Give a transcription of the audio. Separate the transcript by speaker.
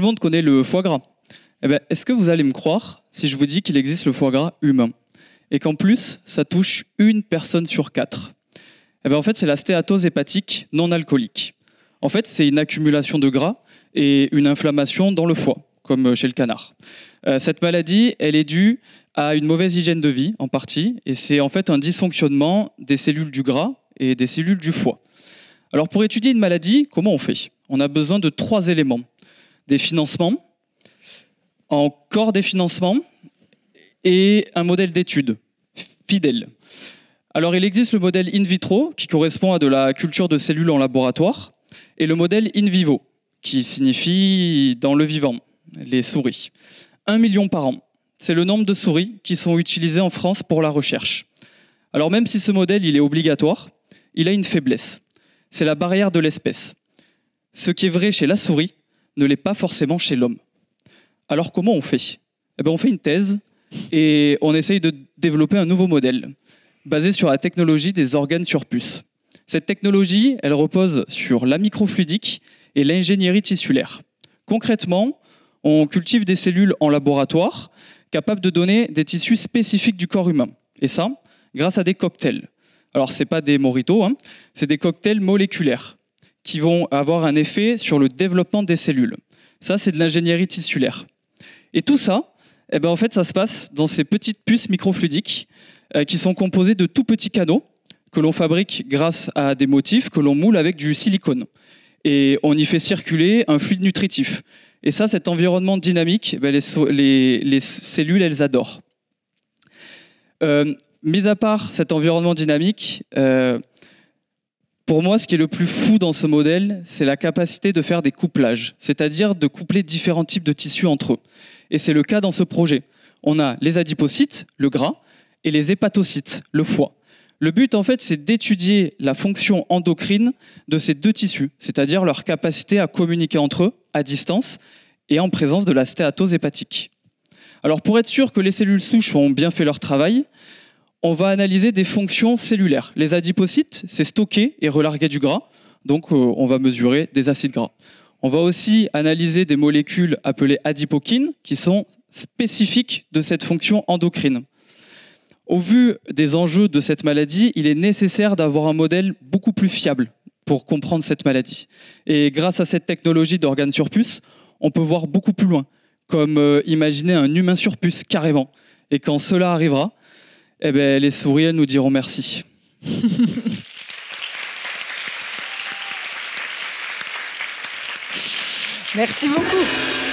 Speaker 1: le monde connaît le foie gras. Eh ben, est-ce que vous allez me croire si je vous dis qu'il existe le foie gras humain et qu'en plus, ça touche une personne sur 4? Eh ben, en fait, c'est la stéatose hépatique non alcoolique. En fait, c'est une accumulation de gras et une inflammation dans le foie, comme chez le canard. Cette maladie, elle est due à une mauvaise hygiène de vie, en partie, et c'est en fait un dysfonctionnement des cellules du gras et des cellules du foie. Alors, pour étudier une maladie, comment on fait? On a besoin de 3 éléments. Des financements, encore des financements, et un modèle d'étude fidèle. Alors, il existe le modèle in vitro, qui correspond à de la culture de cellules en laboratoire, et le modèle in vivo, qui signifie dans le vivant, les souris. 1 million par an. C'est le nombre de souris qui sont utilisées en France pour la recherche. Alors, même si ce modèle il est obligatoire, il a une faiblesse. C'est la barrière de l'espèce. Ce qui est vrai chez la souris ne l'est pas forcément chez l'homme. Alors, comment on fait? Eh bien, on fait une thèse et on essaye de développer un nouveau modèle basé sur la technologie des organes sur puce. Cette technologie, elle repose sur la microfluidique et l'ingénierie tissulaire. Concrètement, on cultive des cellules en laboratoire capables de donner des tissus spécifiques du corps humain. Et ça, grâce à des cocktails. Alors, ce n'est pas des mojitos, c'est des cocktails moléculaires qui vont avoir un effet sur le développement des cellules. Ça, c'est de l'ingénierie tissulaire. Et tout ça, eh ben, en fait, ça se passe dans ces petites puces microfluidiques qui sont composées de tout petits canaux que l'on fabrique grâce à des motifs que l'on moule avec du silicone. Et on y fait circuler un fluide nutritif. Et ça, cet environnement dynamique, ben, les cellules, elles adorent. Mis à part cet environnement dynamique, pour moi, ce qui est le plus fou dans ce modèle, c'est la capacité de faire des couplages, c'est-à-dire de coupler différents types de tissus entre eux. Et c'est le cas dans ce projet. On a les adipocytes, le gras, et les hépatocytes, le foie. Le but, en fait, c'est d'étudier la fonction endocrine de ces deux tissus, c'est-à-dire leur capacité à communiquer entre eux à distance et en présence de la stéatose hépatique. Alors, pour être sûr que les cellules souches ont bien fait leur travail, on va analyser des fonctions cellulaires. Les adipocytes, c'est stocker et relarguer du gras, donc on va mesurer des acides gras. On va aussi analyser des molécules appelées adipokines, qui sont spécifiques de cette fonction endocrine. Au vu des enjeux de cette maladie, il est nécessaire d'avoir un modèle beaucoup plus fiable pour comprendre cette maladie. Et grâce à cette technologie d'organes sur puce, on peut voir beaucoup plus loin, comme imaginer un humain sur puce carrément. Et quand cela arrivera, eh ben, les souris, elles nous diront merci.
Speaker 2: Merci beaucoup.